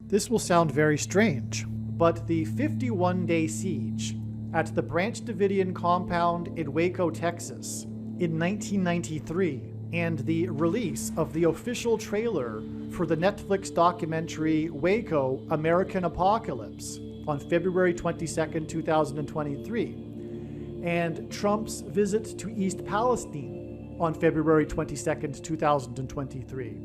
This will sound very strange, but the 51-day siege at the Branch Davidian compound in Waco, Texas in 1993, and the release of the official trailer for the Netflix documentary Waco, American Apocalypse on February 22, 2023, and Trump's visit to East Palestine on February 22, 2023,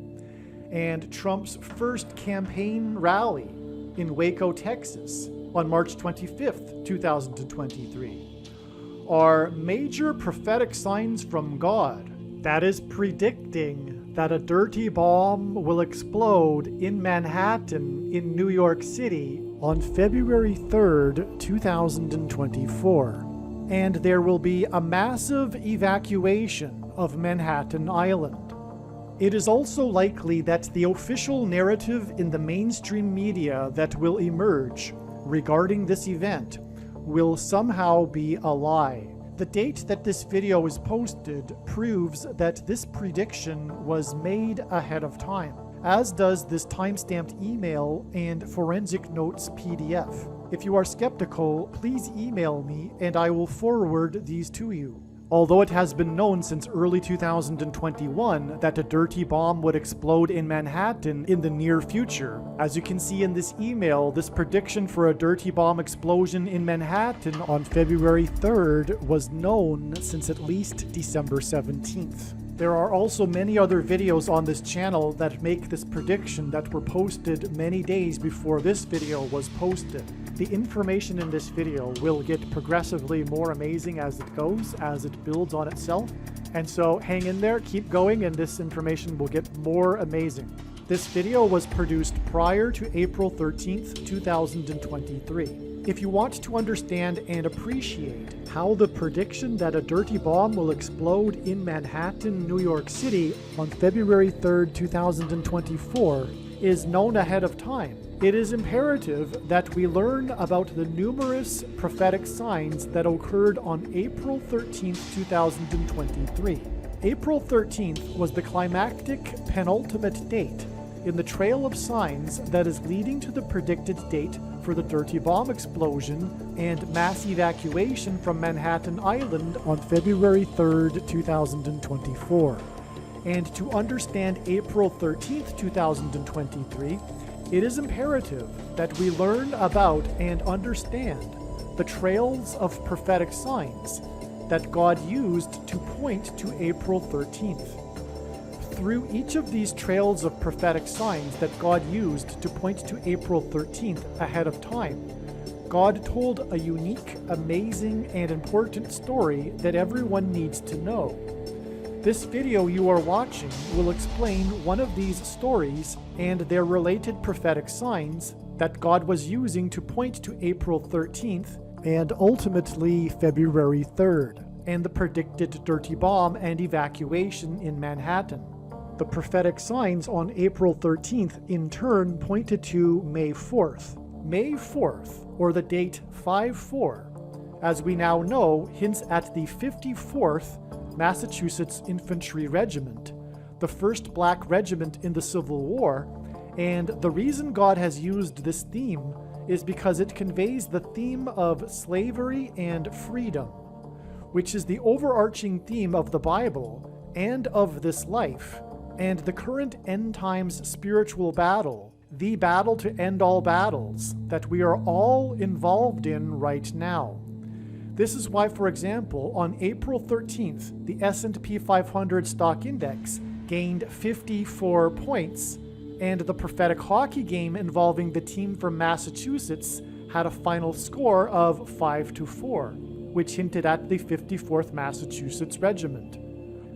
and Trump's first campaign rally in Waco, Texas on March 25, 2023, are major prophetic signs from God that is predicting that a dirty bomb will explode in Manhattan in New York City on February 3rd, 2024. And there will be a massive evacuation of Manhattan Island. It is also likely that the official narrative in the mainstream media that will emerge regarding this event will somehow be a lie. The date that this video is posted proves that this prediction was made ahead of time, as does this timestamped email and forensic notes PDF. If you are skeptical, please email me and I will forward these to you. Although it has been known since early 2021 that a dirty bomb would explode in Manhattan in the near future, as you can see in this email, this prediction for a dirty bomb explosion in Manhattan on February 3rd was known since at least December 17th. There are also many other videos on this channel that make this prediction that were posted many days before this video was posted. The information in this video will get progressively more amazing as it goes, as it builds on itself. And so hang in there, keep going, and this information will get more amazing. This video was produced prior to April 13th, 2023. If you want to understand and appreciate how the prediction that a dirty bomb will explode in Manhattan, New York City on February 3rd, 2024 is known ahead of time, it is imperative that we learn about the numerous prophetic signs that occurred on April 13th, 2023. April 13th was the climactic penultimate date in the trail of signs that is leading to the predicted date for the dirty bomb explosion and mass evacuation from Manhattan Island on February 3rd, 2024. And to understand April 13th, 2023, it is imperative that we learn about and understand the trails of prophetic signs that God used to point to April 13th. Through each of these trails of prophetic signs that God used to point to April 13th ahead of time, God told a unique, amazing, and important story that everyone needs to know. This video you are watching will explain one of these stories and their related prophetic signs that God was using to point to April 13th and ultimately February 3rd, and the predicted dirty bomb and evacuation in Manhattan. The prophetic signs on April 13th in turn pointed to May 4th. May 4th, or the date 5-4, as we now know, hints at the 54th Massachusetts Infantry Regiment, the first black regiment in the Civil War, and the reason God has used this theme is because it conveys the theme of slavery and freedom, which is the overarching theme of the Bible and of this life, and the current end times spiritual battle, the battle to end all battles that we are all involved in right now. This is why, for example, on April 13th, the S&P 500 stock index gained 54 points, and the prophetic hockey game involving the team from Massachusetts had a final score of 5-4, which hinted at the 54th Massachusetts Regiment.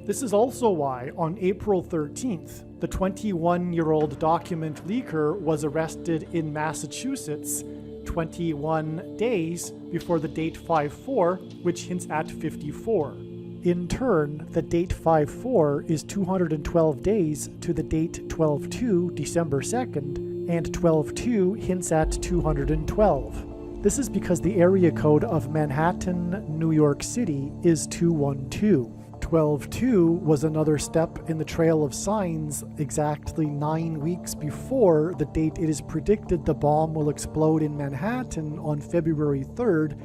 This is also why, on April 13th, the 21-year-old document leaker was arrested in Massachusetts 21 days before the date 5-4, which hints at 54. In turn, the date 5-4 is 212 days to the date 12-2, December 2nd, and 12-2 hints at 212. This is because the area code of Manhattan, New York City is 212. 12/2 was another step in the trail of signs exactly 9 weeks before the date it is predicted the bomb will explode in Manhattan on February 3rd,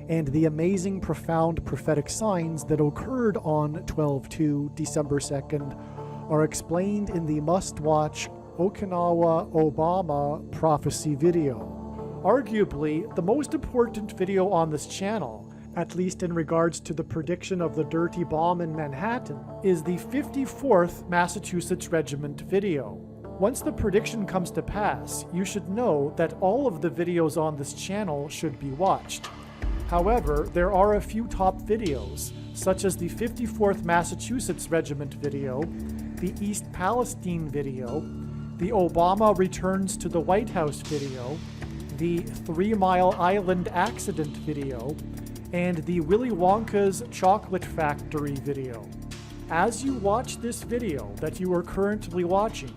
and the amazing, profound prophetic signs that occurred on 12/2, December 2nd, are explained in the must-watch Okinawa Obama prophecy video. Arguably, the most important video on this channel, at least in regards to the prediction of the dirty bomb in Manhattan, is the 54th Massachusetts Regiment video. Once the prediction comes to pass, you should know that all of the videos on this channel should be watched. However, there are a few top videos, such as the 54th Massachusetts Regiment video, the East Palestine video, the Obama Returns to the White House video, the 3 Mile Island accident video, and the Willy Wonka's Chocolate Factory video. As you watch this video that you are currently watching,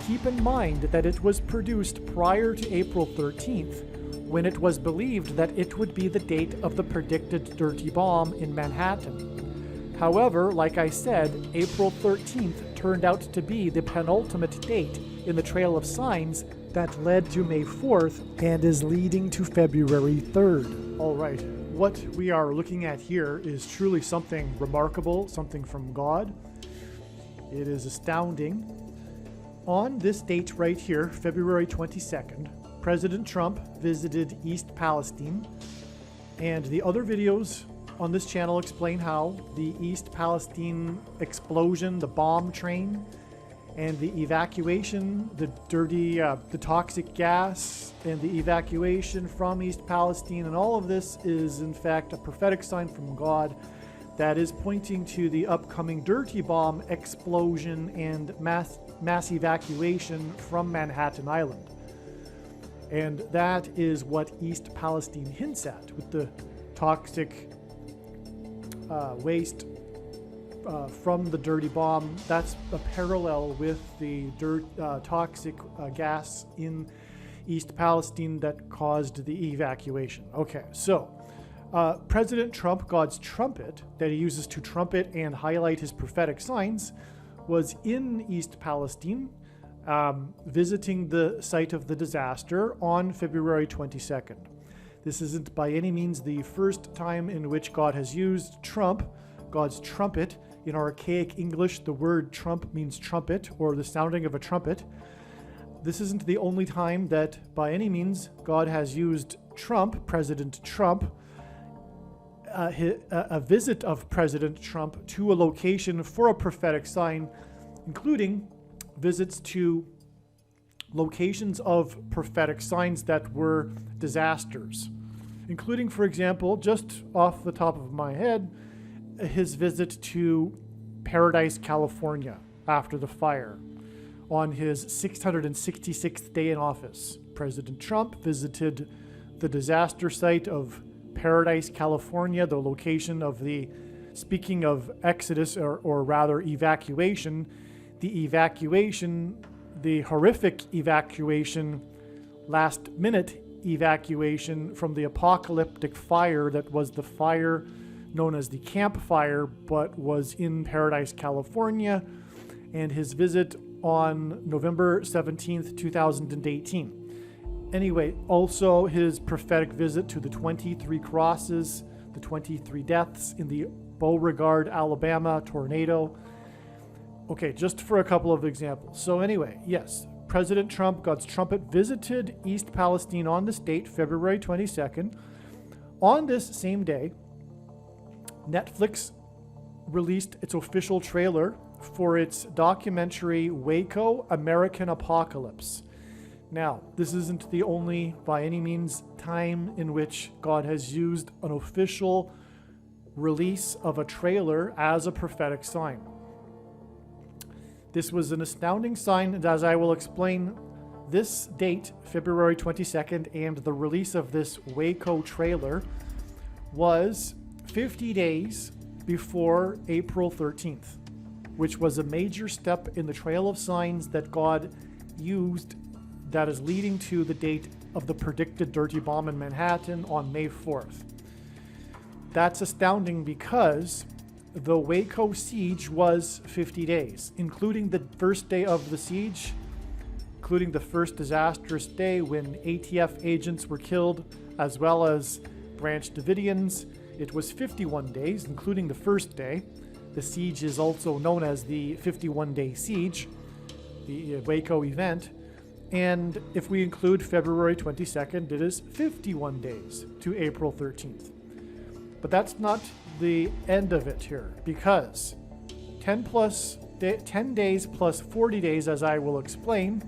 keep in mind that it was produced prior to April 13th, when it was believed that it would be the date of the predicted dirty bomb in Manhattan. However, like I said, April 13th turned out to be the penultimate date in the trail of signs that led to May 4th and is leading to February 3rd. All right. What we are looking at here is truly something remarkable, something from God. It is astounding. On this date right here, February 22nd, President Trump visited East Palestine, and the other videos on this channel explain how the East Palestine explosion, the bomb train, and the evacuation, the toxic gas, and the evacuation from East Palestine, and all of this is in fact a prophetic sign from God that is pointing to the upcoming dirty bomb explosion and mass evacuation from Manhattan Island. And that is what East Palestine hints at with the toxic waste from the dirty bomb. That's a parallel with the toxic gas in East Palestine that caused the evacuation. Okay, so President Trump, God's trumpet that he uses to trumpet and highlight his prophetic signs, was in East Palestine, visiting the site of the disaster on February 22nd. This isn't by any means the first time in which God has used trump, God's trumpet. In archaic English, the word trump means trumpet, or the sounding of a trumpet. This isn't the only time that, by any means, God has used Trump, President Trump, a visit of President Trump to a location for a prophetic sign, including visits to locations of prophetic signs that were disasters, including, for example, just off the top of my head, his visit to Paradise, California after the fire on his 666th day in office. President Trump visited the disaster site of Paradise, California, the location of the, speaking of exodus, or rather evacuation, the horrific evacuation, last minute evacuation from the apocalyptic fire that was the fire known as the Camp Fire, but was in Paradise, California, and his visit on November 17th, 2018. Anyway, also his prophetic visit to the 23 crosses, the 23 deaths in the Beauregard, Alabama tornado. Okay, just for a couple of examples. So anyway, yes, President Trump, God's trumpet, visited East Palestine on this date, February 22nd. On this same day, Netflix released its official trailer for its documentary Waco, American Apocalypse. Now, this isn't the only, by any means, time in which God has used an official release of a trailer as a prophetic sign. This was an astounding sign, and as I will explain, this date, February 22nd, and the release of this Waco trailer was 50 days before April 13th, which was a major step in the trail of signs that God used that is leading to the date of the predicted dirty bomb in Manhattan on May 4th. That's astounding because the Waco siege was 50 days, including the first day of the siege, including the first disastrous day when ATF agents were killed, as well as Branch Davidians. It was 51 days, including the first day. The siege is also known as the 51-day siege, the Waco event. And if we include February 22nd, it is 51 days to April 13th. But that's not the end of it here, because 10 days plus 40 days, as I will explain,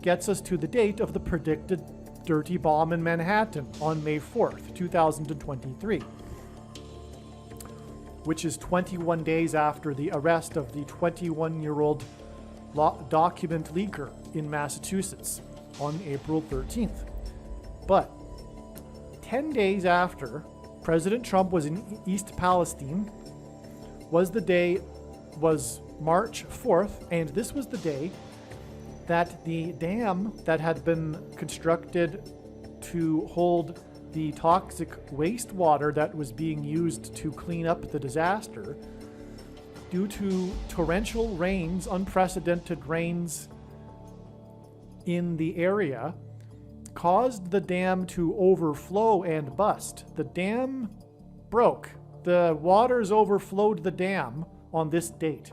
gets us to the date of the predicted dirty bomb in Manhattan on May 4th, 2023, which is 21 days after the arrest of the 21-year-old document leaker in Massachusetts on April 13th. But 10 days after President Trump was in East Palestine was March 4th, and this was the day that the dam that had been constructed to hold the toxic wastewater that was being used to clean up the disaster, due to torrential rains, unprecedented rains in the area, caused the dam to overflow and bust. The dam broke. The waters overflowed the dam on this date.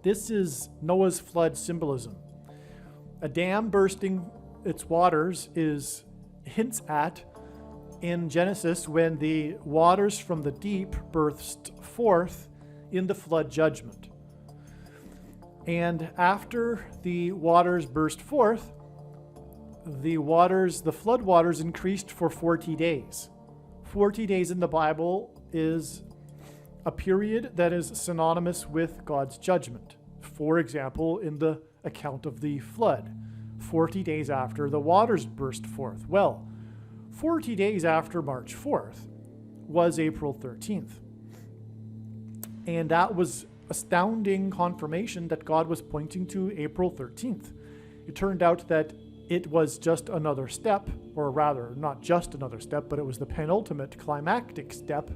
This is Noah's flood symbolism. A dam bursting its waters hints at in Genesis when the waters from the deep burst forth in the flood judgment. And after the waters burst forth, the flood waters increased for 40 days. 40 days in the Bible is a period that is synonymous with God's judgment. For example, in the account of the flood, 40 days after the waters burst forth. Well, 40 days after March 4th was April 13th. And that was astounding confirmation that God was pointing to April 13th. It turned out that it was just another step, or rather, not just another step, but it was the penultimate climactic step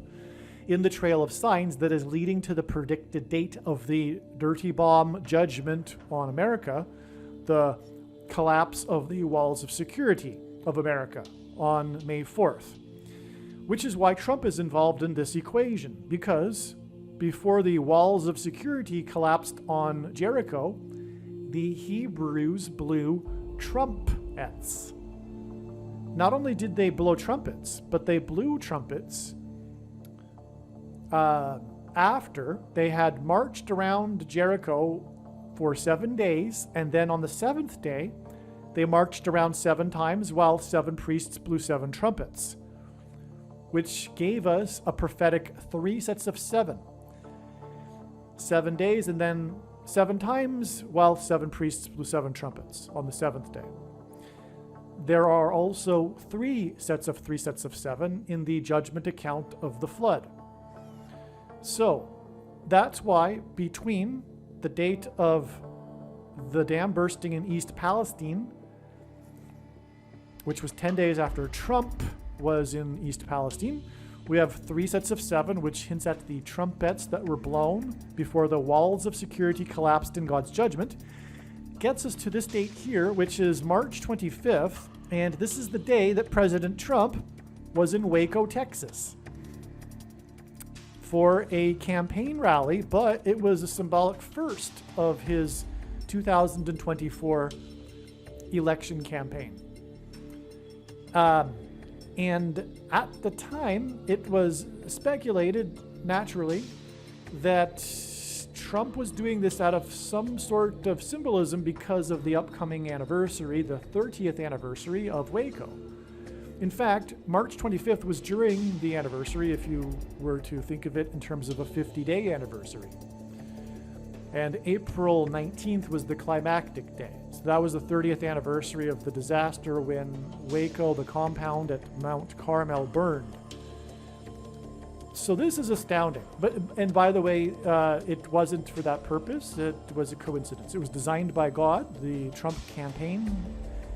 in the trail of signs that is leading to the predicted date of the dirty bomb judgment on America, the collapse of the walls of security of America on May 4th. Which is why Trump is involved in this equation, because before the walls of security collapsed on Jericho, the Hebrews blew trumpets. Not only did they blow trumpets, but they blew trumpets after they had marched around Jericho for 7 days, and then on the 7th day, they marched around 7 times while 7 priests blew 7 trumpets, which gave us a prophetic 3 sets of 7. 7 days, and then 7 times while 7 priests blew 7 trumpets on the 7th day. There are also 3 sets of 7 in the judgment account of the flood. So that's why between the date of the dam bursting in East Palestine, which was 10 days after Trump was in East Palestine, we have 3 sets of 7, which hints at the trumpets that were blown before the walls of security collapsed in God's judgment. Gets us to this date here, which is March 25th, and this is the day that President Trump was in Waco, Texas, for a campaign rally, but it was a symbolic first of his 2024 election campaign. And at the time, it was speculated, naturally, that Trump was doing this out of some sort of symbolism because of the upcoming anniversary, the 30th anniversary of Waco. In fact, March 25th was during the anniversary, if you were to think of it in terms of a 50-day anniversary. And April 19th was the climactic day. So that was the 30th anniversary of the disaster when Waco, the compound at Mount Carmel, burned. So this is astounding. And by the way, it wasn't for that purpose. It was a coincidence. It was designed by God. The Trump campaign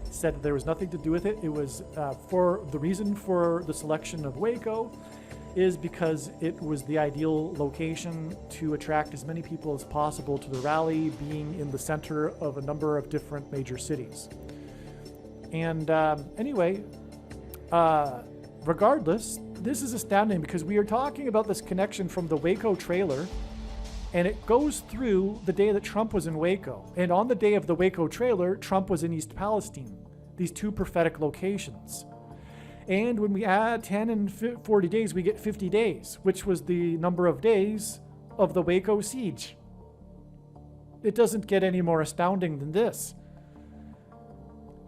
said there was nothing to do with it. It was for the reason for the selection of Waco is because it was the ideal location to attract as many people as possible to the rally, being in the center of a number of different major cities. And anyway, regardless, this is astounding because we are talking about this connection from the Waco trailer, and it goes through the day that Trump was in Waco. And on the day of the Waco trailer, Trump was in East Palestine, these two prophetic locations. And when we add 10 and 40 days, we get 50 days, which was the number of days of the Waco siege. It doesn't get any more astounding than this.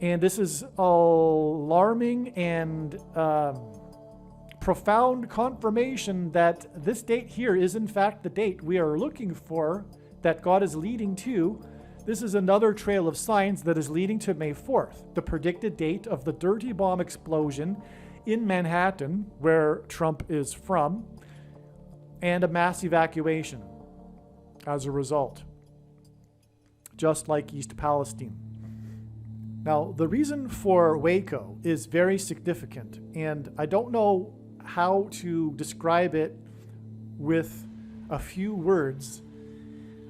And this is alarming and profound confirmation that this date here is in fact the date we are looking for, that God is leading to. This is another trail of signs that is leading to May 4th, the predicted date of the dirty bomb explosion in Manhattan, where Trump is from, and a mass evacuation as a result, just like East Palestine. Now, the reason for Waco is very significant, and I don't know how to describe it with a few words.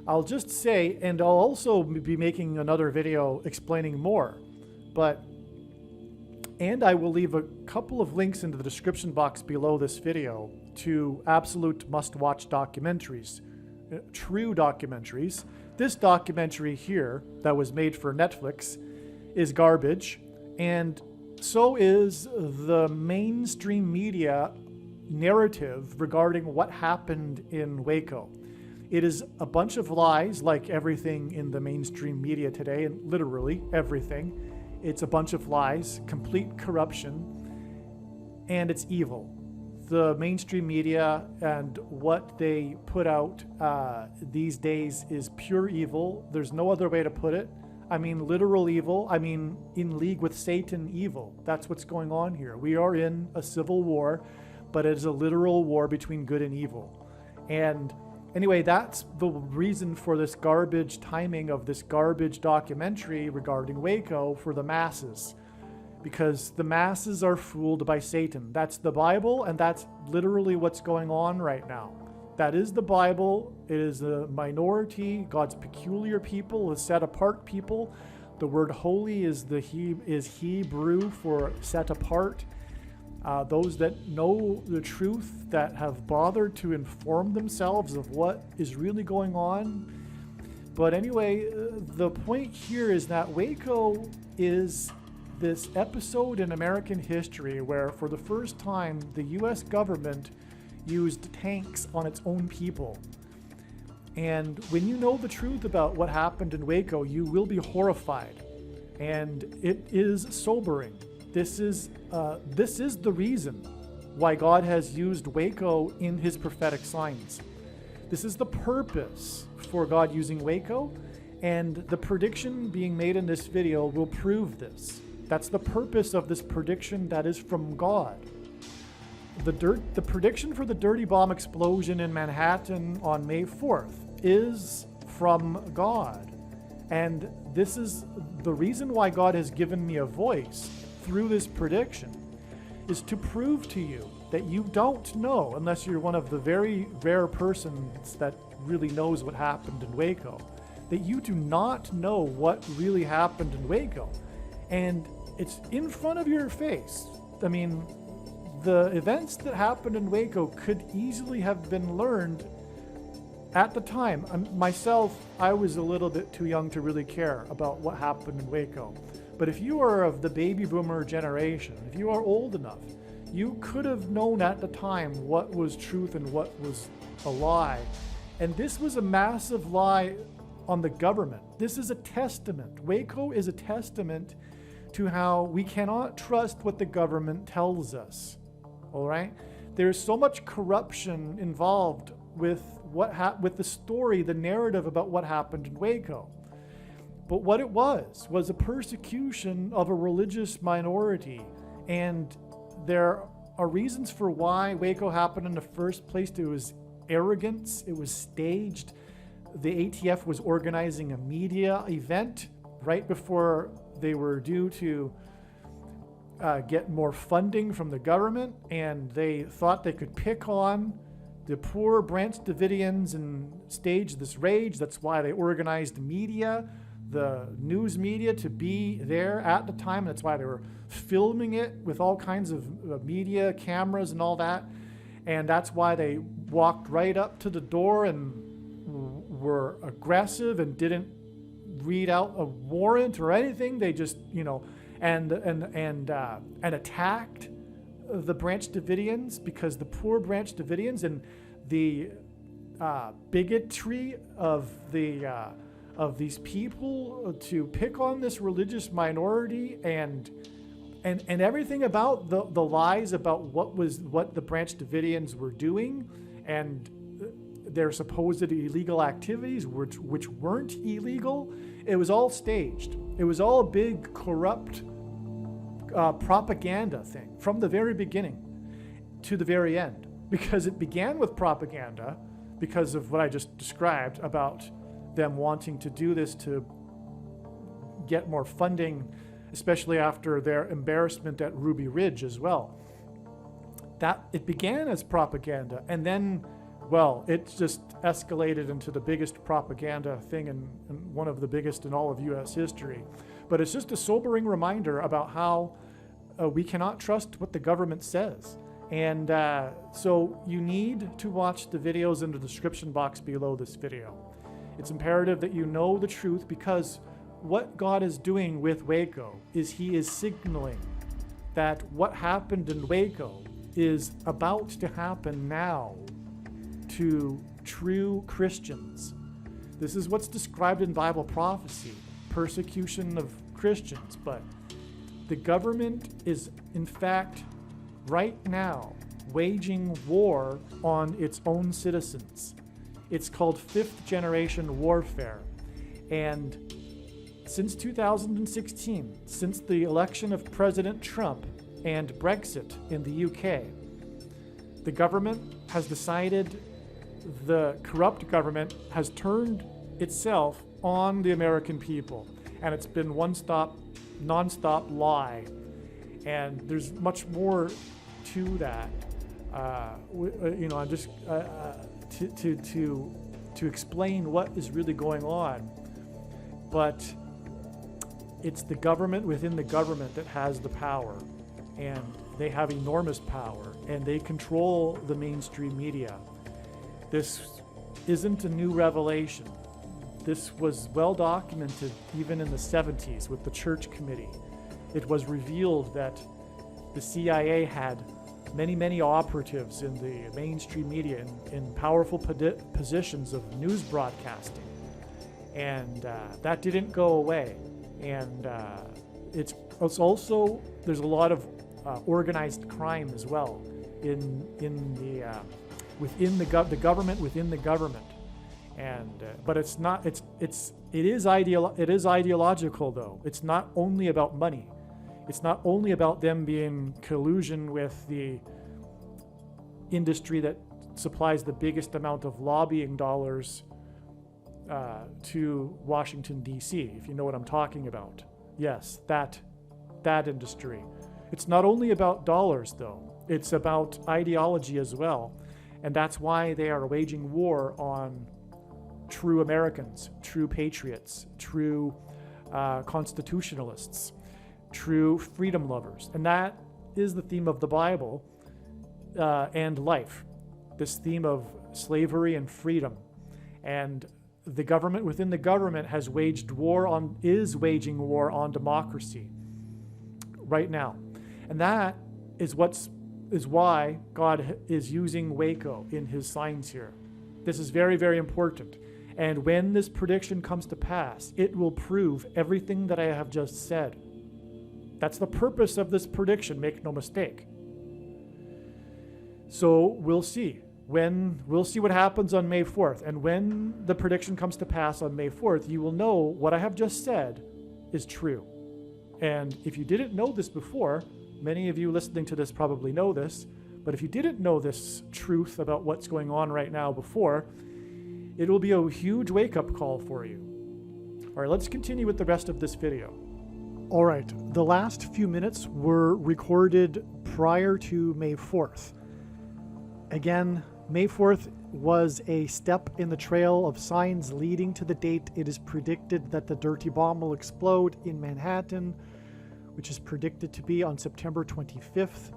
I'll just say, and I'll also be making another video explaining more, and I will leave a couple of links into the description box below this video to absolute must-watch documentaries, true documentaries. This documentary here that was made for Netflix is garbage, and so is the mainstream media narrative regarding what happened in Waco. It is a bunch of lies, like everything in the mainstream media today, and literally everything. It's a bunch of lies, complete corruption, and it's evil. The mainstream media and what they put out these days is pure evil. There's no other way to put it. I mean, literal evil. I mean, in league with Satan evil. That's what's going on here. We are in a civil war, but it is a literal war between good and evil. And anyway, that's the reason for this garbage timing of this garbage documentary regarding Waco for the masses. Because the masses are fooled by Satan. That's the Bible, and that's literally what's going on right now. That is the Bible. It is a minority, God's peculiar people, a set apart people. The word holy is Hebrew for set apart. Those that know the truth, that have bothered to inform themselves of what is really going on. But anyway, the point here is that Waco is this episode in American history where for the first time the US government used tanks on its own people. And when you know the truth about what happened in Waco, you will be horrified. And it is sobering. This is the reason why God has used Waco in his prophetic signs. This is the purpose for God using Waco, and the prediction being made in this video will prove this. That's the purpose of this prediction that is from God. The prediction for the dirty bomb explosion in Manhattan on May 4th is from God. And this is the reason why God has given me a voice through this prediction, is to prove to you that you don't know, unless you're one of the very rare persons that really knows what happened in Waco, that you do not know what really happened in Waco. And it's in front of your face. I mean, the events that happened in Waco could easily have been learned at the time. Myself, I was a little bit too young to really care about what happened in Waco. But if you are of the baby boomer generation, if you are old enough, you could have known at the time what was truth and what was a lie. And this was a massive lie on the government. This is a testament. Waco is a testament to how we cannot trust what the government tells us. All right? There's so much corruption involved with with the story, the narrative about what happened in Waco. But what it was a persecution of a religious minority. And there are reasons for why Waco happened in the first place. It was arrogance. It was staged. The ATF was organizing a media event right before they were due to get more funding from the government, and they thought they could pick on the poor Branch Davidians and stage this rage. That's why they organized media, the news media, to be there at the time. That's why they were filming it with all kinds of media cameras and all that. And that's why they walked right up to the door and were aggressive and didn't read out a warrant or anything. They just, and attacked the Branch Davidians, because the poor Branch Davidians and the bigotry of these people to pick on this religious minority and everything about the lies about what the Branch Davidians were doing and their supposed illegal activities, which weren't illegal. It was all staged. It was all a big corrupt propaganda thing from the very beginning to the very end, because it began with propaganda because of what I just described about them wanting to do this to get more funding, especially after their embarrassment at Ruby Ridge as well. That it began as propaganda, and then, well, it just escalated into the biggest propaganda thing and one of the biggest in all of U.S. history. But it's just a sobering reminder about how we cannot trust what the government says. And so you need to watch the videos in the description box below this video. It's imperative that you know the truth, because what God is doing with Waco is He is signaling that what happened in Waco is about to happen now to true Christians. This is what's described in Bible prophecy, persecution of Christians. But the government is, in fact, right now waging war on its own citizens. It's called fifth generation warfare. And since 2016, since the election of President Trump and Brexit in the UK, the government has decided, the corrupt government has turned itself on the American people. And it's been non-stop lie. And there's much more to that. I'm just to explain what is really going on. But it's the government within the government that has the power, and they have enormous power, and they control the mainstream media. This isn't a new revelation. This was well documented even in the 70s with the Church Committee. It was revealed that the CIA had many operatives in the mainstream media in powerful positions of news broadcasting. And that didn't go away. And it's also, there's a lot of organized crime as well within the government within the government. And but it's not, it is ideological though. It's not only about money. It's not only about them being collusion with the industry that supplies the biggest amount of lobbying dollars to Washington, D.C., if you know what I'm talking about. Yes, that industry. It's not only about dollars, though. It's about ideology as well. And that's why they are waging war on true Americans, true patriots, true constitutionalists, true freedom lovers. And that is the theme of the Bible and life, this theme of slavery and freedom. And the government within the government is waging war on democracy right now. And that is why God is using Waco in his signs here. This is very, very important. And when this prediction comes to pass, it will prove everything that I have just said. That's the purpose of this prediction, make no mistake. So we'll see. We'll see what happens on May 4th. And when the prediction comes to pass on May 4th, you will know what I have just said is true. And if you didn't know this before, many of you listening to this probably know this, but if you didn't know this truth about what's going on right now before, it will be a huge wake-up call for you. All right, let's continue with the rest of this video. All right, the last few minutes were recorded prior to May 4th. Again, May 4th was a step in the trail of signs leading to the date it is predicted that the dirty bomb will explode in Manhattan, which is predicted to be on September 25th,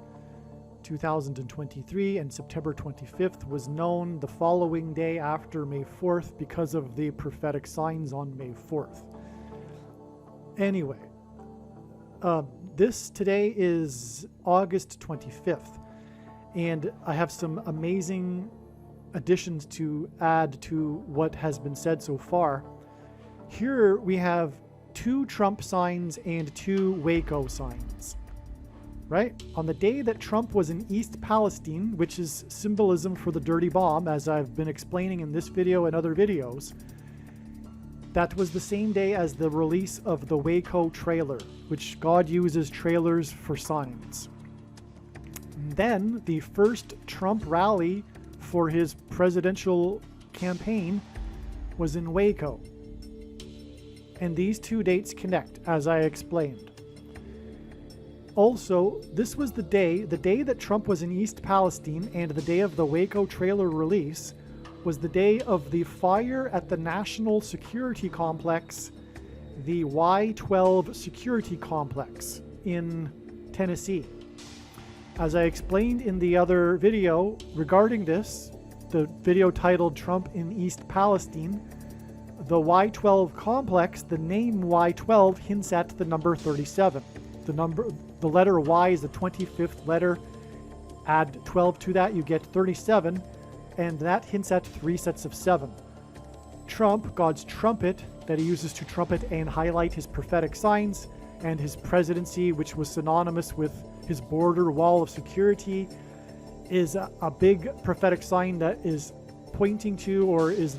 2023, and September 25th was known the following day after May 4th because of the prophetic signs on May 4th. Anyway, this today is August 25th, and I have some amazing additions to add to what has been said so far. Here we have 2 Trump signs and 2 Waco signs, right? On the day that Trump was in East Palestine, which is symbolism for the dirty bomb, as I've been explaining in this video and other videos, that was the same day as the release of the Waco trailer, which God uses trailers for signs. And then the first Trump rally for his presidential campaign was in Waco. And these 2 dates connect, as I explained. Also, this was the day that Trump was in East Palestine, and the day of the Waco trailer release was the day of the fire at the National Security Complex, the Y-12 Security Complex in Tennessee. As I explained in the other video regarding this, the video titled Trump in East Palestine, the Y-12 complex, the name Y-12 hints at the number 37. The letter Y is the 25th letter. Add 12 to that, you get 37, and that hints at 3 sets of 7. Trump, God's trumpet that he uses to trumpet and highlight his prophetic signs, and his presidency, which was synonymous with his border wall of security, is a big prophetic sign that is pointing to, or is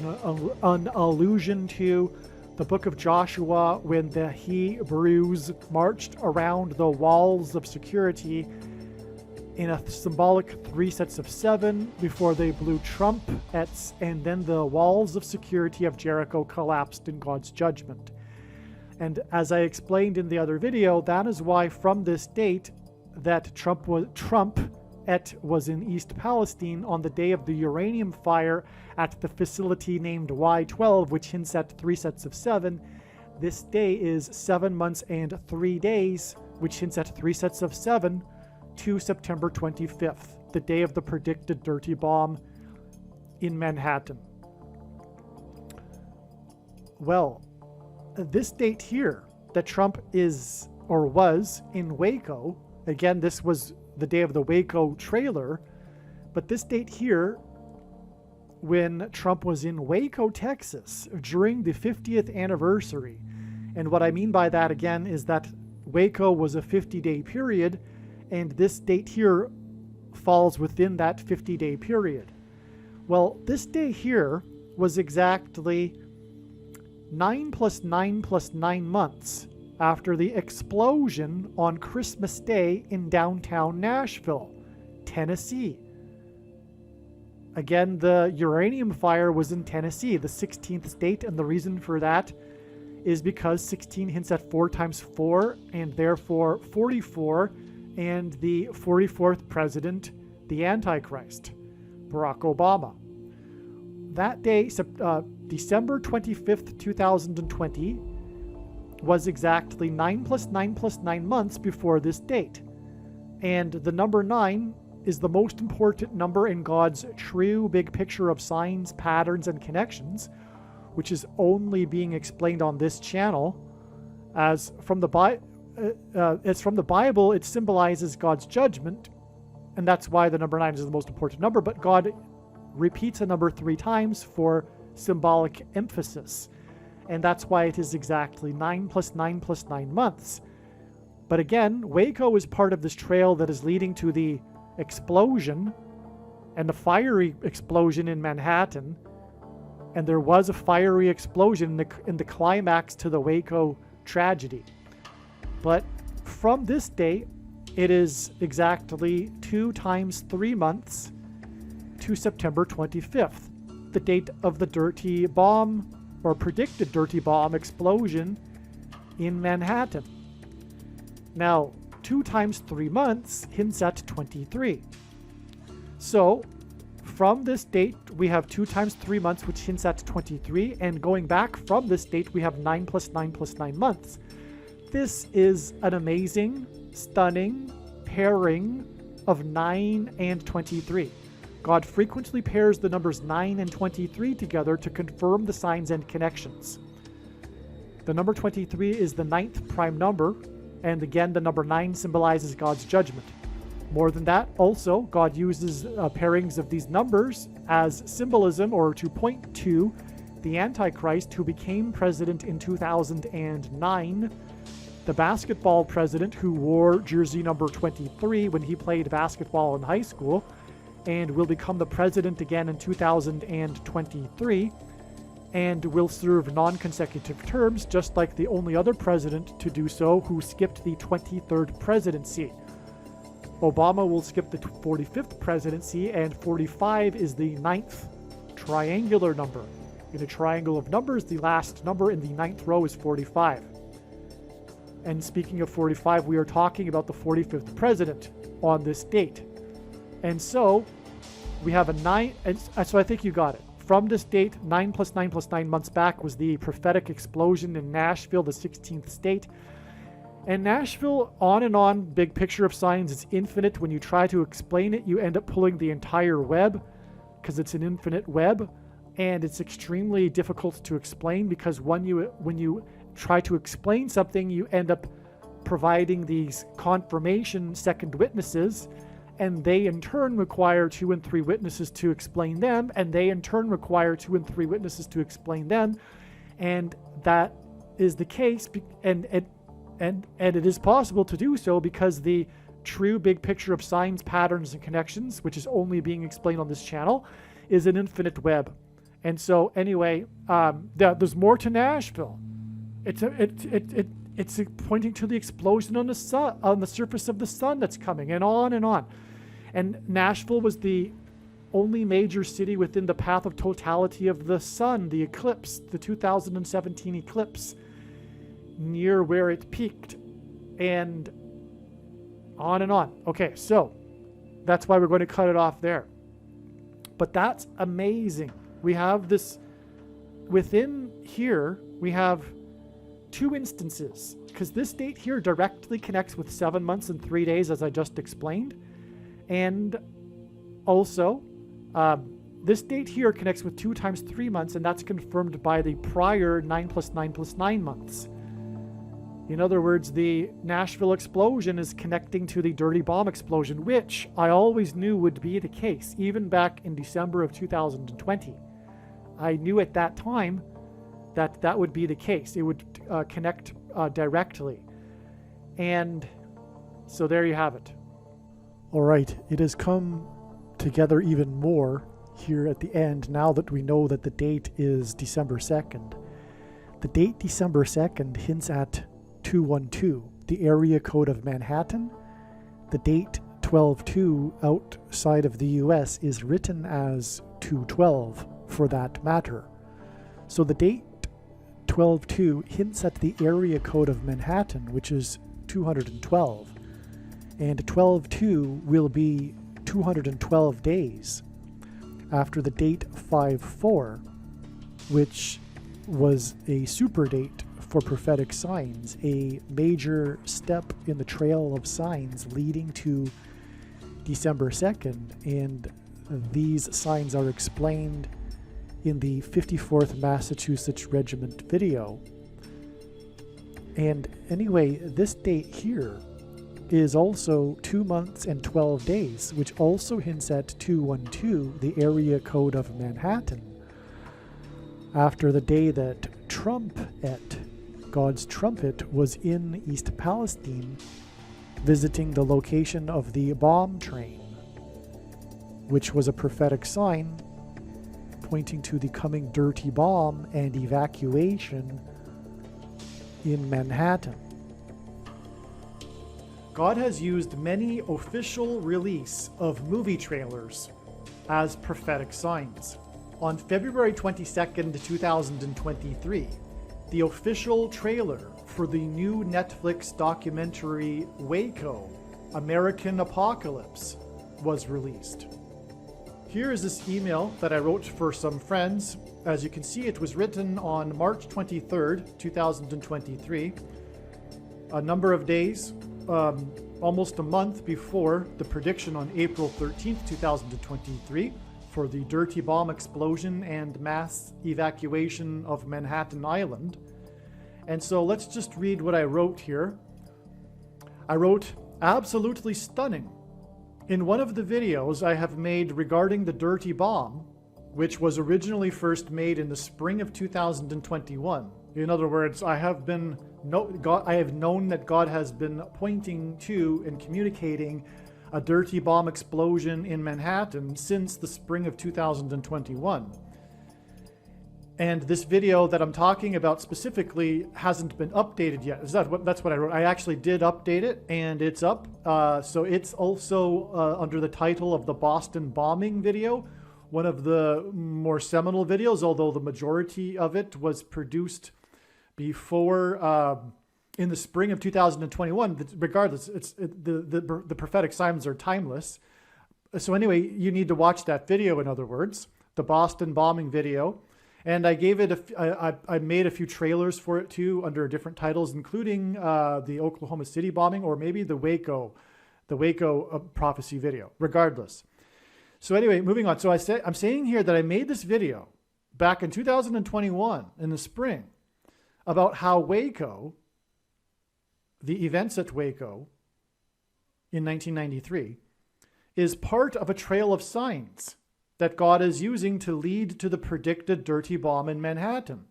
an allusion to, the book of Joshua, when the Hebrews marched around the walls of security in a symbolic 3 sets of 7 before they blew trumpets, and then the walls of security of Jericho collapsed in God's judgment. And as I explained in the other video, that is why from this date that Trump was in East Palestine on the day of the uranium fire at the facility named Y-12, which hints at 3 sets of 7. This day is 7 months and 3 days, which hints at 3 sets of 7, to September 25th, the day of the predicted dirty bomb in Manhattan. Well, this date here that Trump is or was in Waco, again, this was the day of the Waco trailer, but this date here, when Trump was in Waco, Texas, during the 50th anniversary. And what I mean by that, again, is that Waco was a 50-day period, and this date here falls within that 50-day period. Well, this day here was exactly 9 + 9 + 9 months after the explosion on Christmas Day in downtown Nashville, Tennessee. Again, the uranium fire was in Tennessee, the 16th state, and the reason for that is because 16 hints at 4 times 4, and therefore 44, and the 44th president, the Antichrist, Barack Obama. That day, December 25th, 2020, was exactly 9 + 9 + 9 months before this date. And the number 9 is the most important number in God's true big picture of signs, patterns, and connections, which is only being explained on this channel. As from the Bible, it symbolizes God's judgment, and that's why the number 9 is the most important number, but God repeats a number 3 times for symbolic emphasis. And that's why it is exactly 9 + 9 + 9 months. But again, Waco is part of this trail that is leading to the explosion and the fiery explosion in Manhattan. And there was a fiery explosion in the climax to the Waco tragedy. But from this date, it is exactly 2 times 3 months to September 25th, the date of the dirty bomb, or predicted dirty bomb explosion in Manhattan. Now, 2 times 3 months hints at 23. So, from this date, we have 2 times 3 months, which hints at 23. And going back from this date, we have 9 plus 9 plus 9 months. This is an amazing, stunning pairing of 9 and 23. God frequently pairs the numbers 9 and 23 together to confirm the signs and connections. The number 23 is the 9th prime number, and again, the number 9 symbolizes God's judgment. More than that, also, God uses pairings of these numbers as symbolism or to point to the Antichrist who became president in 2009, the basketball president who wore jersey number 23 when he played basketball in high school, and will become the president again in 2023, and will serve non-consecutive terms, just like the only other president to do so who skipped the 23rd presidency. Obama will skip the 45th presidency, and 45 is the 9th triangular number. In a triangle of numbers, the last number in the 9th row is 45. And speaking of 45, we are talking about the 45th president on this date. And so we have a 9, and so I think you got it. From this date, 9 plus 9 plus 9 months back was the prophetic explosion in Nashville, the 16th state. And Nashville, on and on, big picture of signs, is infinite. When you try to explain it, you end up pulling the entire web because it's an infinite web. And it's extremely difficult to explain because when you try to explain something, you end up providing these confirmation second witnesses, and they in turn require 2 and 3 witnesses to explain them, and they in turn require 2 and 3 witnesses to explain them. And that is the case, and it is possible to do so because the true big picture of signs, patterns, and connections, which is only being explained on this channel, is an infinite web. And so anyway, there's more to Nashville. It's pointing to the explosion on the sun, on the surface of the sun that's coming, and on and on. And Nashville was the only major city within the path of totality of the sun, the eclipse, the 2017 eclipse, near where it peaked, and on and on. Okay, so that's why we're going to cut it off there. But that's amazing. We have this, within here, we have 2 instances, because this date here directly connects with 7 months and 3 days, as I just explained. And also, this date here connects with 2 times 3 months, and that's confirmed by the prior 9 plus 9 plus 9 months. In other words, the Nashville explosion is connecting to the dirty bomb explosion, which I always knew would be the case, even back in December of 2020. I knew at that time that that would be the case. It would connect directly. And so there you have it. All right, it has come together even more here at the end now that we know that the date is December 2nd. The date December 2nd hints at 212, the area code of Manhattan. The date 12/2 outside of the US is written as 212 for that matter. So the date 12/2 hints at the area code of Manhattan, which is 212. And 12/2 will be 212 days after the date 5/4, which was a super date for prophetic signs, a major step in the trail of signs leading to December 2nd. And these signs are explained in the 54th Massachusetts Regiment video. And anyway, this date here is also 2 months and 12 days, which also hints at 212, the area code of Manhattan, after the day that Trumpet, God's trumpet, was in East Palestine visiting the location of the bomb train, which was a prophetic sign pointing to the coming dirty bomb and evacuation in Manhattan. God has used many official release of movie trailers as prophetic signs. On February 22nd, 2023, the official trailer for the new Netflix documentary Waco, American Apocalypse was released. Here is this email that I wrote for some friends. As you can see, it was written on March 23rd, 2023, a number of days, almost a month before the prediction on April 13th, 2023, for the dirty bomb explosion and mass evacuation of Manhattan Island. And so let's just read what I wrote here. I wrote, absolutely stunning. In one of the videos I have made regarding the dirty bomb, which was originally first made in the spring of 2021. In other words, I have known that God has been pointing to and communicating a dirty bomb explosion in Manhattan since the spring of 2021. And this video that I'm talking about specifically hasn't been updated yet. That's what I wrote. I actually did update it, and it's up. So it's also under the title of the Boston bombing video, one of the more seminal videos, although the majority of it was produced before, in the spring of 2021. Regardless, the prophetic signs are timeless. So anyway, you need to watch that video, in other words, the Boston bombing video. And I gave it, I made a few trailers for it too under different titles, including the Oklahoma City bombing, or maybe the Waco prophecy video, regardless. So anyway, moving on. So I'm saying here that I made this video back in 2021 in the spring about how Waco, the events at Waco in 1993, is part of a trail of signs that God is using to lead to the predicted dirty bomb in Manhattan.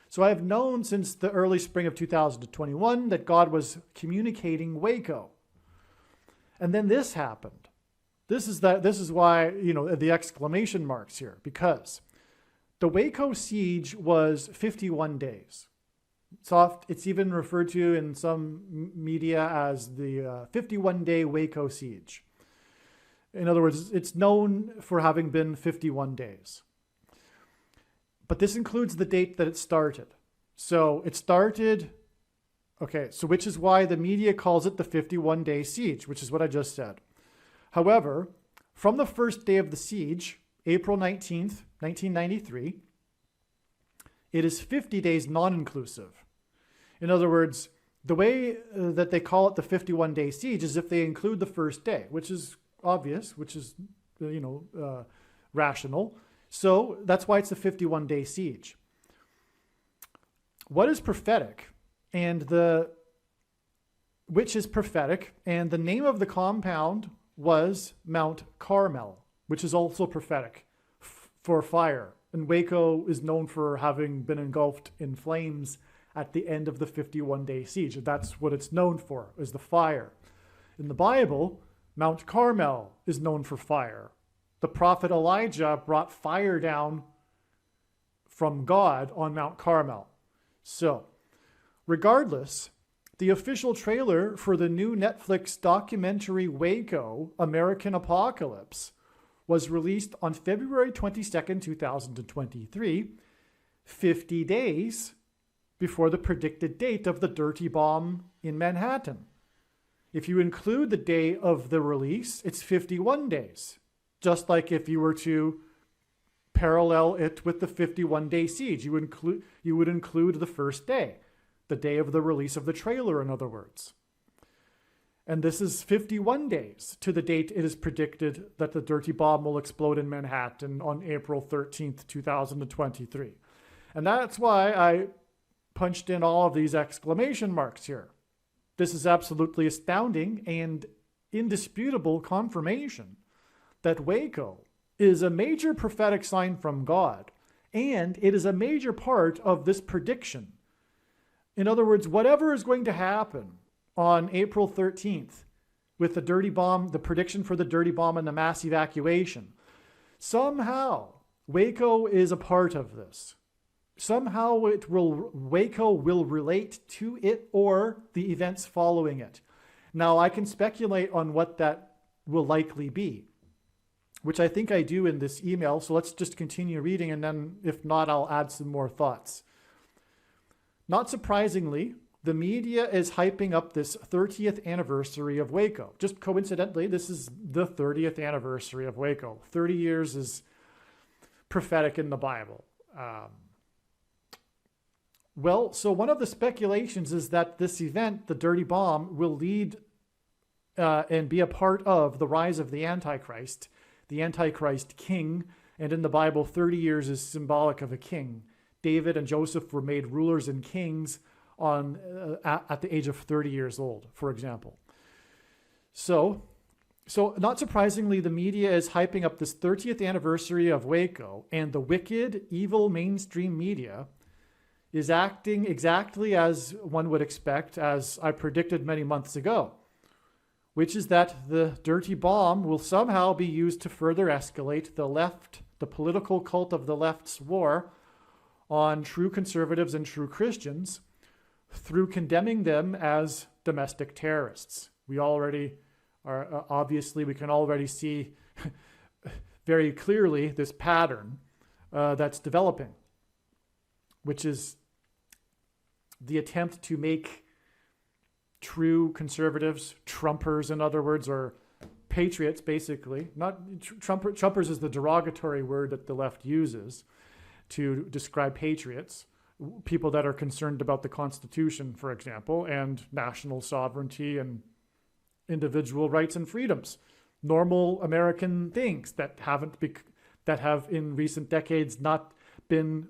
So I have known since the early spring of 2021 that God was communicating Waco. And then this happened. This is why, the exclamation marks here, because the Waco siege was 51 days. It's even referred to in some media as the 51-day Waco siege. In other words, it's known for having been 51 days. But this includes the date that it started. So it started, which is why the media calls it the 51-day siege, which is what I just said. However, from the first day of the siege, April 19th, 1993, it is 50 days non-inclusive. In other words, the way that they call it the 51-day siege is if they include the first day, which is obvious, which is, rational. So that's why it's a 51-day siege. Which is prophetic, and the name of the compound was Mount Carmel, which is also prophetic for fire. And Waco is known for having been engulfed in flames at the end of the 51-day siege. That's what it's known for, is the fire. In the Bible, Mount Carmel is known for fire. The prophet Elijah brought fire down from God on Mount Carmel. So, regardless, the official trailer for the new Netflix documentary Waco, American Apocalypse, was released on February 22nd, 2023, 50 days before the predicted date of the dirty bomb in Manhattan. If you include the day of the release, it's 51 days. Just like if you were to parallel it with the 51-day siege, you would include the first day, the day of the release of the trailer, in other words. And this is 51 days to the date it is predicted that the dirty bomb will explode in Manhattan on April 13th, 2023. And that's why I punched in all of these exclamation marks here. This is absolutely astounding and indisputable confirmation that Waco is a major prophetic sign from God, and it is a major part of this prediction. In other words, whatever is going to happen on April 13th with the dirty bomb, the prediction for the dirty bomb and the mass evacuation, somehow Waco is a part of this. Somehow Waco will relate to it or the events following it. Now, I can speculate on what that will likely be, which I think I do in this email. So let's just continue reading, and then if not, I'll add some more thoughts. Not surprisingly, the media is hyping up this 30th anniversary of Waco. Just coincidentally, this is the 30th anniversary of Waco. 30 years is prophetic in the Bible. So one of the speculations is that this event, the Dirty Bomb, will lead and be a part of the rise of the Antichrist king. And in the Bible, 30 years is symbolic of a king. David and Joseph were made rulers and kings at the age of 30 years old, for example. So not surprisingly, the media is hyping up this 30th anniversary of Waco, and the wicked, evil mainstream media is acting exactly as one would expect, as I predicted many months ago, which is that the dirty bomb will somehow be used to further escalate the political cult of the left's war on true conservatives and true Christians through condemning them as domestic terrorists. We already are, obviously, we can already see very clearly this pattern that's developing, which is the attempt to make true conservatives, Trumpers, in other words, or patriots, basically. Not Trumpers is the derogatory word that the left uses to describe patriots, people that are concerned about the Constitution, for example, and national sovereignty and individual rights and freedoms, normal American things that have in recent decades not been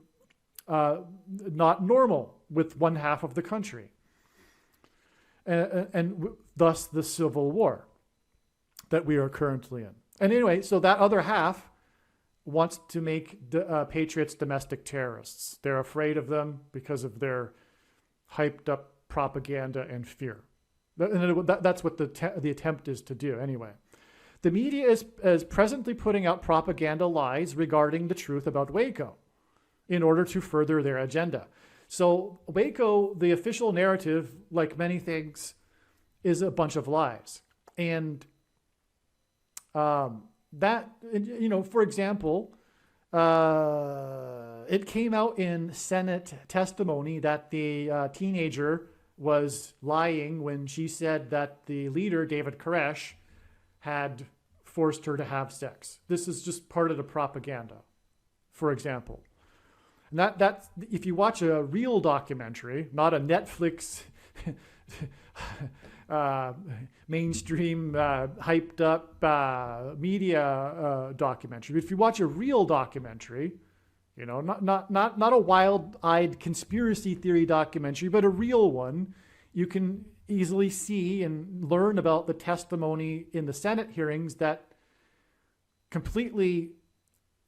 not normal with one half of the country, and thus the Civil War that we are currently in. And anyway, so that other half wants to make patriots domestic terrorists. They're afraid of them because of their hyped up propaganda and fear. That's what the attempt is to do anyway. The media is presently putting out propaganda lies regarding the truth about Waco in order to further their agenda. So Waco, the official narrative, like many things, is a bunch of lies. And that, for example, it came out in Senate testimony that the teenager was lying when she said that the leader, David Koresh, had forced her to have sex. This is just part of the propaganda, for example. And that's if you watch a real documentary, not a Netflix mainstream hyped up media documentary. If you watch a real documentary, not a wild-eyed conspiracy theory documentary, but a real one, you can easily see and learn about the testimony in the Senate hearings that completely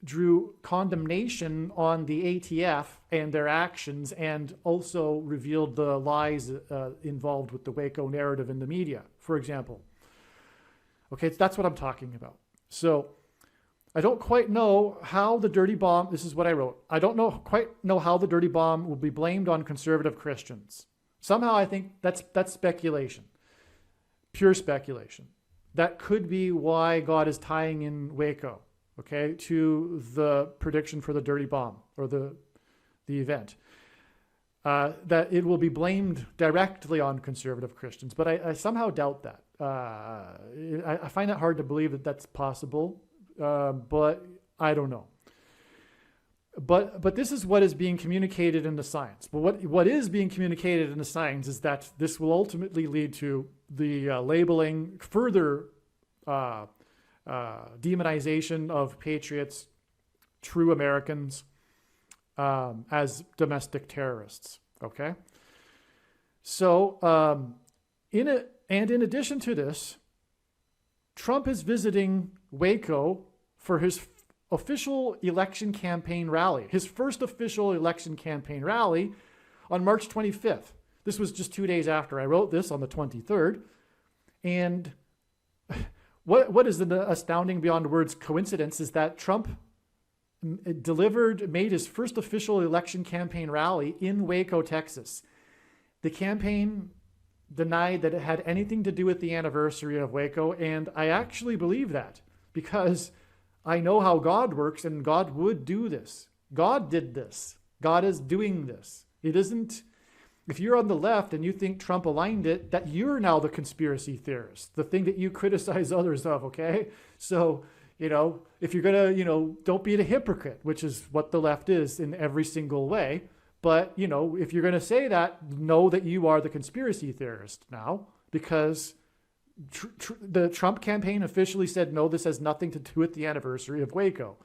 drew condemnation on the ATF and their actions, and also revealed the lies involved with the Waco narrative in the media, for example. Okay, that's what I'm talking about. So I don't quite know how the dirty bomb, this is what I wrote, I don't quite know how the dirty bomb will be blamed on conservative Christians. Somehow I think that's speculation, pure speculation. That could be why God is tying in Waco, okay, to the prediction for the dirty bomb, or the event. That it will be blamed directly on conservative Christians, but I somehow doubt that. I find it hard to believe that that's possible, but I don't know. But this is what is being communicated in the science. But what is being communicated in the science is that this will ultimately lead to the labeling, further demonization of patriots, true Americans, as domestic terrorists. Okay. So in addition to this, Trump is visiting Waco for his official election campaign rally, his first official election campaign rally on March 25th. This was just 2 days after I wrote this, on the 23rd. And what is an astounding beyond words coincidence is that Trump made his first official election campaign rally in Waco, Texas. The campaign denied that it had anything to do with the anniversary of Waco, and I actually believe that, because I know how God works, and God would do this. God did this. God is doing this. It isn't If you're on the left and you think Trump aligned it, that you're now the conspiracy theorist, the thing that you criticize others of, okay? So, if you're going to, don't be a hypocrite, which is what the left is in every single way. But, if you're going to say that, know that you are the conspiracy theorist now, because the Trump campaign officially said, no, this has nothing to do with the anniversary of Waco.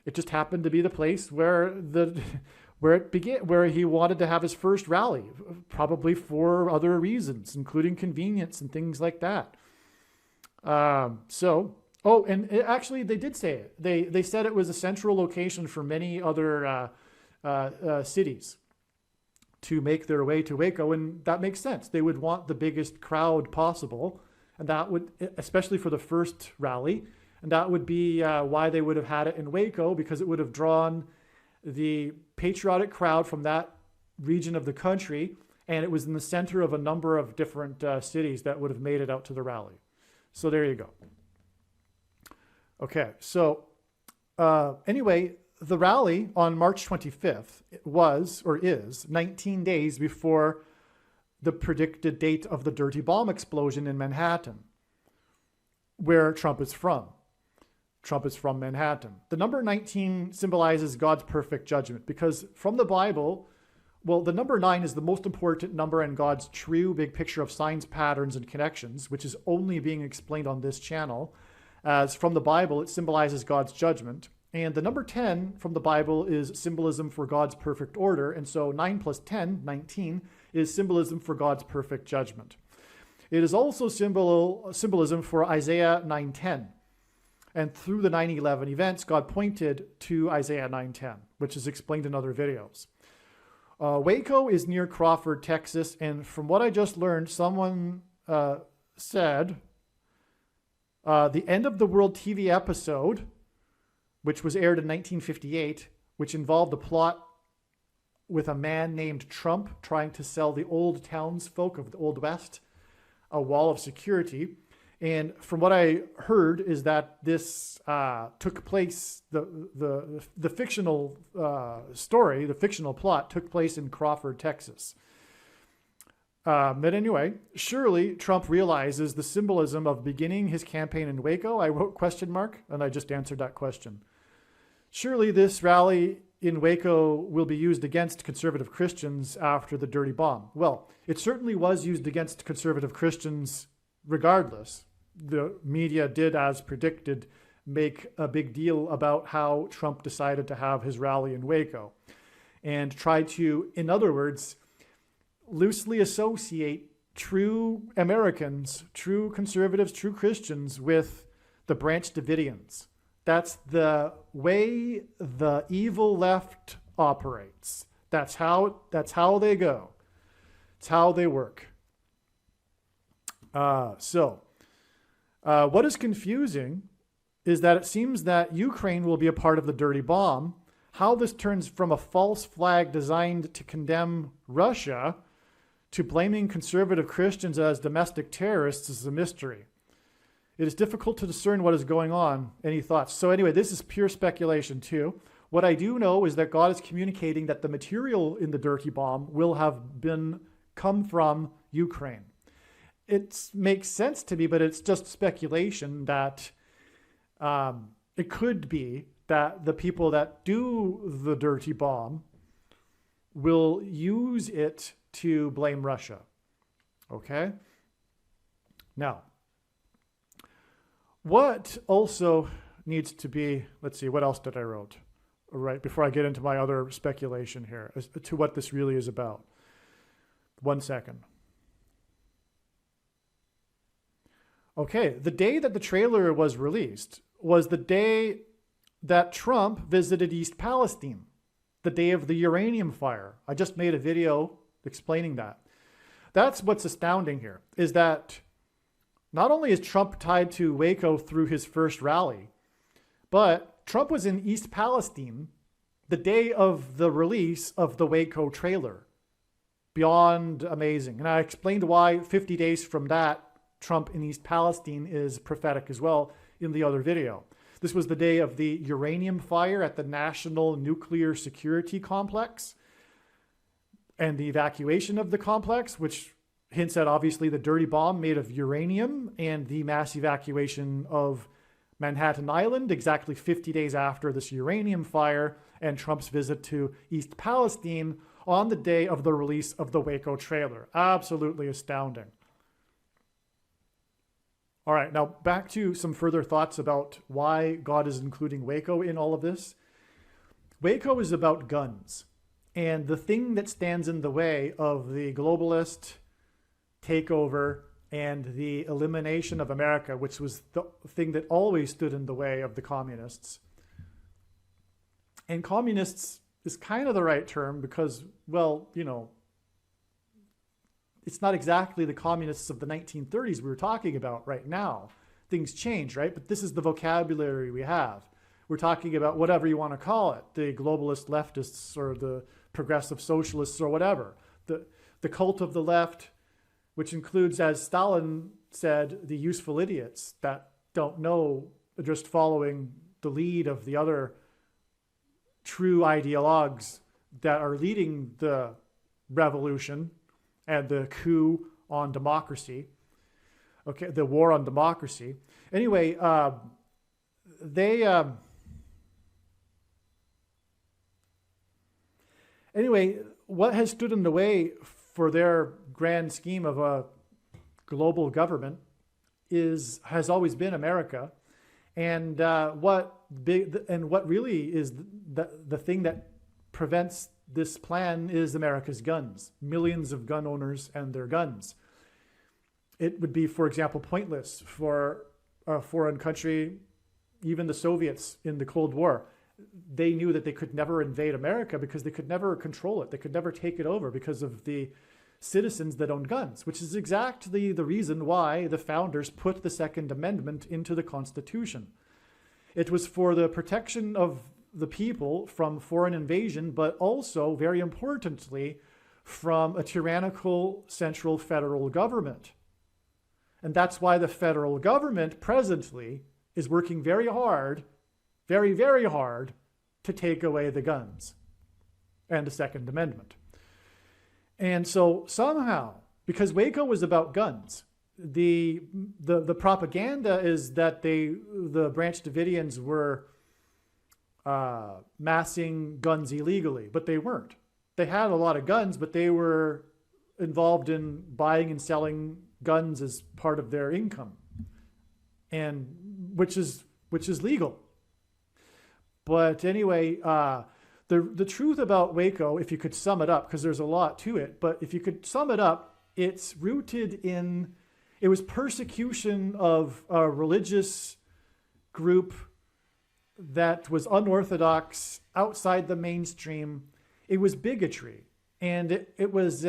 It just happened to be the place where it began, where he wanted to have his first rally, probably for other reasons, including convenience and things like that. Actually, they did say it. They said it was a central location for many other cities to make their way to Waco, and that makes sense. They would want the biggest crowd possible, and that would, especially for the first rally, and that would be why they would have had it in Waco, because it would have drawn the patriotic crowd from that region of the country, and it was in the center of a number of different cities that would have made it out to the rally. So there you go. Okay, so anyway, the rally on March 25th was, or is, 19 days before the predicted date of the dirty bomb explosion in Manhattan, where Trump is from. Trump is from Manhattan. The number 19 symbolizes God's perfect judgment, because from the Bible, well, the number 9 is the most important number in God's true big picture of signs, patterns, and connections, which is only being explained on this channel. As from the Bible, it symbolizes God's judgment. And the number 10 from the Bible is symbolism for God's perfect order. And so 9 plus 10, 19, is symbolism for God's perfect judgment. It is also symbolism for Isaiah 9:10. And through the 9/11 events, God pointed to Isaiah 9:10, which is explained in other videos. Waco is near Crawford, Texas. And from what I just learned, someone said the End of the World TV episode, which was aired in 1958, which involved a plot with a man named Trump trying to sell the old townsfolk of the Old West a wall of security. And from what I heard is that this took place, the fictional story, the fictional plot took place in Crawford, Texas. But anyway, surely Trump realizes the symbolism of beginning his campaign in Waco. I wrote ? And I just answered that question. Surely this rally in Waco will be used against conservative Christians after the dirty bomb. Well, it certainly was used against conservative Christians regardless. The media did, as predicted, make a big deal about how Trump decided to have his rally in Waco and try to, in other words, loosely associate true Americans, true conservatives, true Christians with the Branch Davidians. That's the way the evil left operates. That's how they go. It's how they work. What is confusing is that it seems that Ukraine will be a part of the dirty bomb. How this turns from a false flag designed to condemn Russia to blaming conservative Christians as domestic terrorists is a mystery. It is difficult to discern what is going on. Any thoughts? So anyway, this is pure speculation too. What I do know is that God is communicating that the material in the dirty bomb will have come from Ukraine. It makes sense to me, but it's just speculation that it could be that the people that do the dirty bomb will use it to blame Russia. Okay? Now, what also needs to be, let's see, what else did I wrote? All right, before I get into my other speculation here as to what this really is about. 1 second. Okay, the day that the trailer was released was the day that Trump visited East Palestine, the day of the uranium fire. I just made a video explaining that. That's what's astounding here, is that not only is Trump tied to Waco through his first rally, but Trump was in East Palestine the day of the release of the Waco trailer. Beyond amazing. And I explained why 50 days from that, Trump in East Palestine is prophetic as well in the other video. This was the day of the uranium fire at the National Nuclear Security Complex. and the evacuation of the complex, which hints at obviously the dirty bomb made of uranium, and the mass evacuation of Manhattan Island exactly 50 days after this uranium fire, and Trump's visit to East Palestine on the day of the release of the Waco trailer. Absolutely astounding. All right, now back to some further thoughts about why God is including Waco in all of this. Waco is about guns. And the thing that stands in the way of the globalist takeover and the elimination of America, which was the thing that always stood in the way of the communists. And communists is kind of the right term because, well, you know, it's not exactly the communists of the 1930s we were talking about right now. Things change, right? But this is the vocabulary we have. We're talking about whatever you want to call it, the globalist leftists or the progressive socialists or whatever. The cult of the left, which includes, as Stalin said, the useful idiots that don't know, just following the lead of the other true ideologues that are leading the revolution and the coup on democracy. Okay, the war on democracy. Anyway, Anyway, what has stood in the way for their grand scheme of a global government has always been America, and what really is the thing that prevents this plan is America's guns. Millions of gun owners and their guns. It would be, for example, pointless for a foreign country, even the Soviets in the Cold War. They knew that they could never invade America because they could never control it. They could never take it over because of the citizens that owned guns, which is exactly the reason why the founders put the Second Amendment into the Constitution. It was for the protection of the people from foreign invasion, but also, very importantly, from a tyrannical central federal government. And that's why the federal government presently is working very hard, very, very hard, to take away the guns and the Second Amendment. And so somehow, because Waco was about guns, the propaganda is that the Branch Davidians were massing guns illegally, but they weren't. They had a lot of guns, but they were involved in buying and selling guns as part of their income, and which is legal. But anyway, the truth about Waco, if you could sum it up, because there's a lot to it, but if you could sum it up, it's rooted in, it was persecution of a religious group that was unorthodox, outside the mainstream. It was bigotry, and it was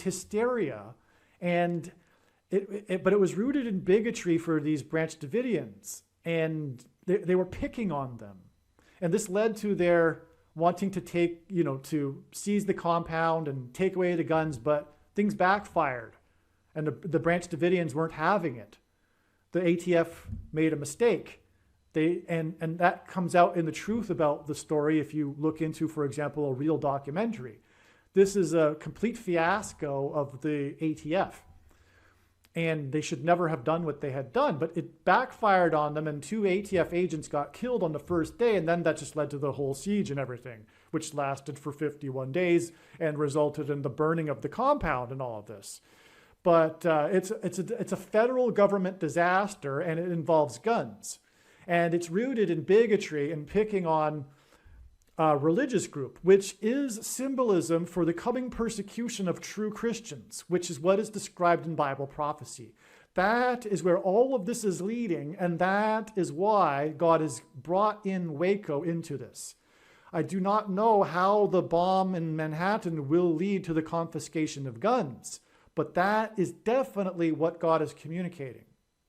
hysteria, and but it was rooted in bigotry for these Branch Davidians, and they were picking on them. And this led to their wanting to to seize the compound and take away the guns, but things backfired. And the Branch Davidians weren't having it. The ATF made a mistake. And that comes out in the truth about the story if you look into, for example, a real documentary. This is a complete fiasco of the ATF. And they should never have done what they had done, but it backfired on them, and 2 ATF agents got killed on the first day, and then that just led to the whole siege and everything, which lasted for 51 days and resulted in the burning of the compound and all of this. But it's a federal government disaster, and it involves guns. And it's rooted in bigotry and picking on a religious group, which is symbolism for the coming persecution of true Christians, which is what is described in Bible prophecy. That is where all of this is leading, and that is why God has brought in Waco into this. I do not know how the bomb in Manhattan will lead to the confiscation of guns, but that is definitely what God is communicating.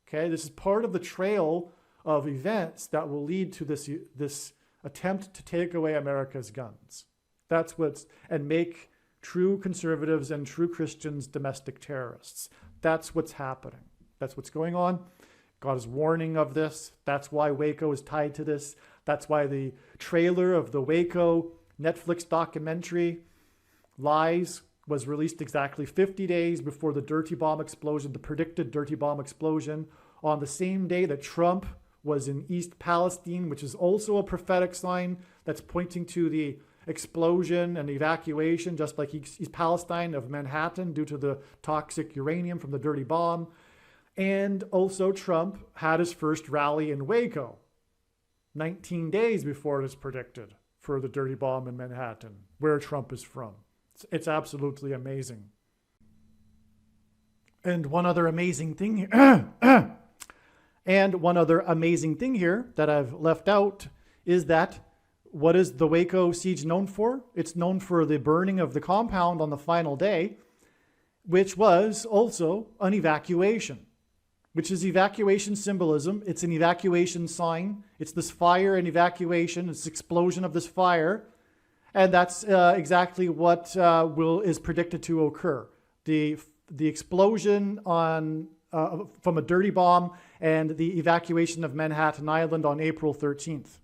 Okay, this is part of the trail of events that will lead to this attempt to take away America's guns. And make true conservatives and true Christians domestic terrorists. That's what's happening. That's what's going on. God is warning of this. That's why Waco is tied to this. That's why the trailer of the Waco Netflix documentary Lies was released exactly 50 days before the dirty bomb explosion, the predicted dirty bomb explosion, on the same day that Trump was in East Palestine, which is also a prophetic sign that's pointing to the explosion and evacuation, just like East Palestine, of Manhattan due to the toxic uranium from the dirty bomb. And also Trump had his first rally in Waco, 19 days before it is predicted for the dirty bomb in Manhattan, where Trump is from. It's absolutely amazing. And one other amazing thing here, that I've left out is that what is the Waco siege known for? It's known for the burning of the compound on the final day, which was also an evacuation, which is evacuation symbolism. It's an evacuation sign. It's this fire and evacuation, it's explosion of this fire. And that's exactly what is predicted to occur. The explosion from a dirty bomb and the evacuation of Manhattan Island on April 13th.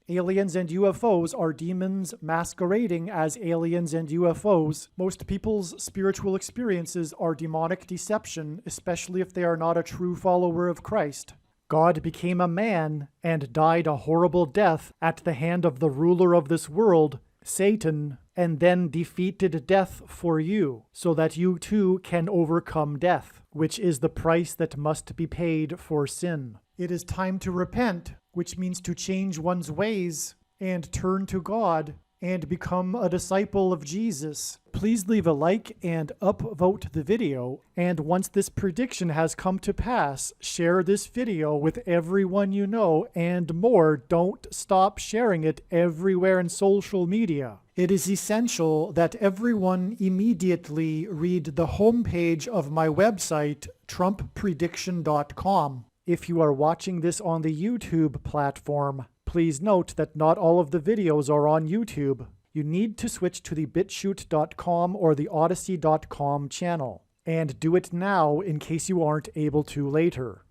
Aliens and UFOs are demons masquerading as aliens and UFOs. Most people's spiritual experiences are demonic deception, especially if they are not a true follower of Christ. God became a man and died a horrible death at the hand of the ruler of this world, Satan, and then defeated death for you, so that you too can overcome death, which is the price that must be paid for sin. It is time to repent, which means to change one's ways and turn to God and become a disciple of Jesus. Please leave a like and upvote the video, and once this prediction has come to pass, share this video with everyone you know, and more, don't stop sharing it everywhere in social media. It is essential that everyone immediately read the homepage of my website, TrumpPrediction.com. If you are watching this on the YouTube platform, please note that not all of the videos are on YouTube. You need to switch to the BitChute.com or the Odyssey.com channel. And do it now in case you aren't able to later.